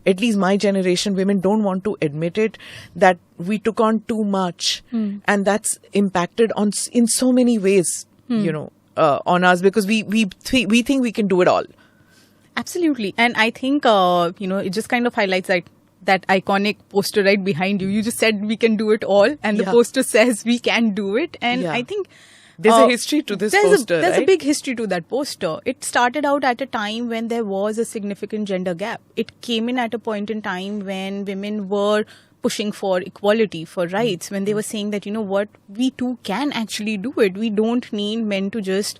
at least my generation, women don't want to admit it, that we took on too much. And that's impacted in so many ways, on us, because we think we can do it all. Absolutely. And I think, it just kind of highlights that iconic poster right behind you. You just said we can do it all. And the poster says we can do it. And I think there's a history to this poster, There's right? a big history to that poster. It started out at a time when there was a significant gender gap. It came in at a point in time when women were pushing for equality, for rights, when they were saying that, we too can actually do it. We don't need men to just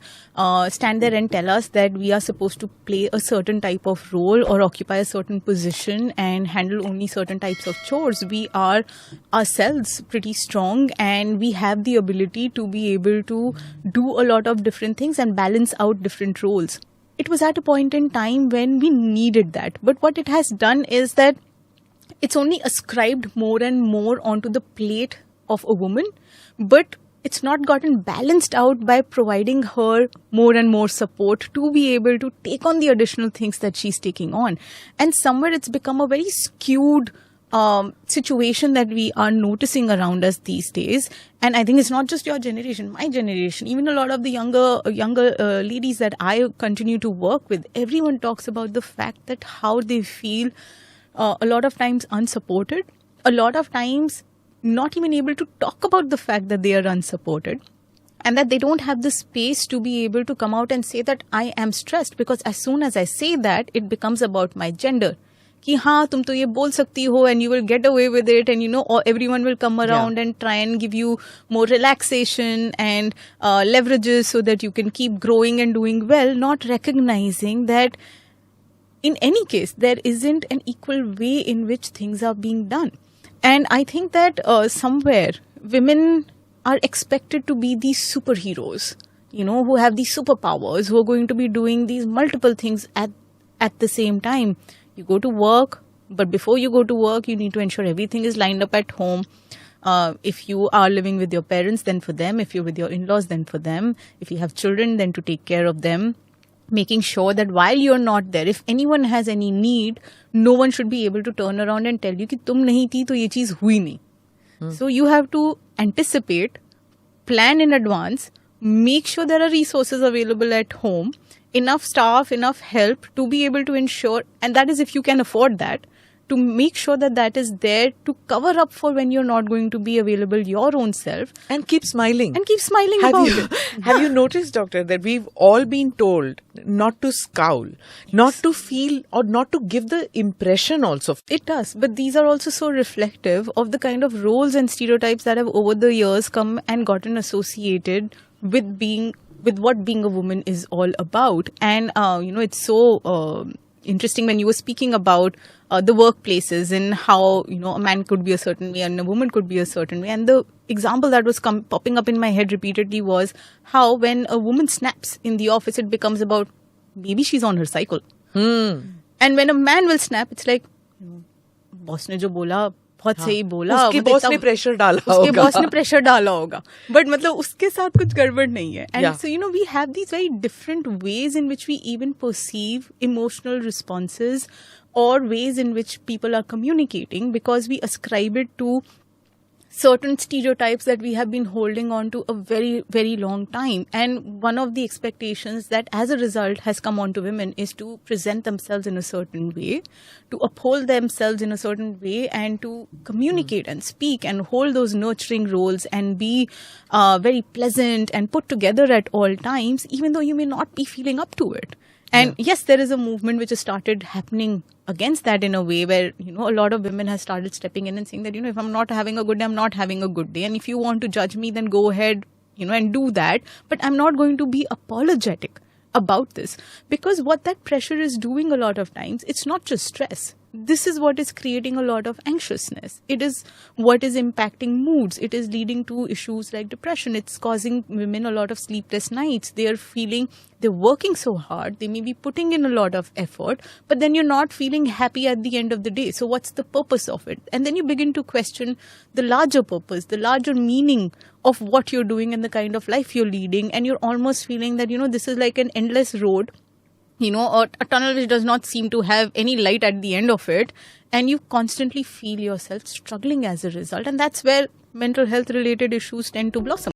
stand there and tell us that we are supposed to play a certain type of role or occupy a certain position and handle only certain types of chores. We are ourselves pretty strong, and we have the ability to be able to do a lot of different things and balance out different roles. It was at a point in time when we needed that. But what it has done is that it's only ascribed more and more onto the plate of a woman, but it's not gotten balanced out by providing her more and more support to be able to take on the additional things that she's taking on. And somewhere it's become a very skewed situation that we are noticing around us these days. And I think it's not just your generation, my generation, even a lot of the younger ladies that I continue to work with. Everyone talks about the fact that how they feel a lot of times unsupported, a lot of times not even able to talk about the fact that they are unsupported, and that they don't have the space to be able to come out and say that I am stressed, because as soon as I say that, it becomes about my gender. Ki haan, tum to ye bol sakti ho, and you will get away with it, and or everyone will come around and try and give you more relaxation and leverages so that you can keep growing and doing well, not recognizing that in any case, there isn't an equal way in which things are being done. And I think that somewhere women are expected to be these superheroes, who have these superpowers, who are going to be doing these multiple things at the same time. You go to work, but before you go to work, you need to ensure everything is lined up at home. If you are living with your parents, then for them. If you're with your in-laws, then for them. If you have children, then to take care of them. Making sure that while you're not there, if anyone has any need, no one should be able to turn around and tell you कि तुम नहीं थी तो ये चीज हुई नहीं. So you have to anticipate, plan in advance, make sure there are resources available at home, enough staff, enough help to be able to ensure, and that is if you can afford that, to make sure that that is there to cover up for when you're not going to be available your own self. And keep smiling. About it. Have you noticed, doctor, that we've all been told not to scowl, not to feel, or not to give the impression also? It does. But these are also so reflective of the kind of roles and stereotypes that have over the years come and gotten associated with what being a woman is all about. And, it's so interesting when you were speaking about the workplaces and how, a man could be a certain way and a woman could be a certain way. And the example that was popping up in my head repeatedly was how when a woman snaps in the office, it becomes about maybe she's on her cycle. And when a man will snap, it's like, boss ne jo bola, बहुत सही बोला, उसके boss ने pressure डाला होगा, but मतलब उसके साथ कुछ गड़बड़ नहीं है. And so we have these very different ways in which we even perceive emotional responses or ways in which people are communicating, because we ascribe it to certain stereotypes that we have been holding on to a very, very long time. And one of the expectations that as a result has come on to women is to present themselves in a certain way, to uphold themselves in a certain way, and to communicate and speak and hold those nurturing roles and be very pleasant and put together at all times, even though you may not be feeling up to it. And yes, there is a movement which has started happening against that in a way where, a lot of women have started stepping in and saying that, if I'm not having a good day, I'm not having a good day. And if you want to judge me, then go ahead, and do that. But I'm not going to be apologetic about this, because what that pressure is doing a lot of times, it's not just stress. This is what is creating a lot of anxiousness. It is what is impacting moods. It is leading to issues like depression. It's causing women a lot of sleepless nights. They are feeling they're working so hard. They may be putting in a lot of effort, but then you're not feeling happy at the end of the day. So what's the purpose of it? And then you begin to question the larger purpose, the larger meaning of what you're doing and the kind of life you're leading. And you're almost feeling that, this is like an endless road or a tunnel which does not seem to have any light at the end of it, and you constantly feel yourself struggling as a result. And that's where mental health related issues tend to blossom.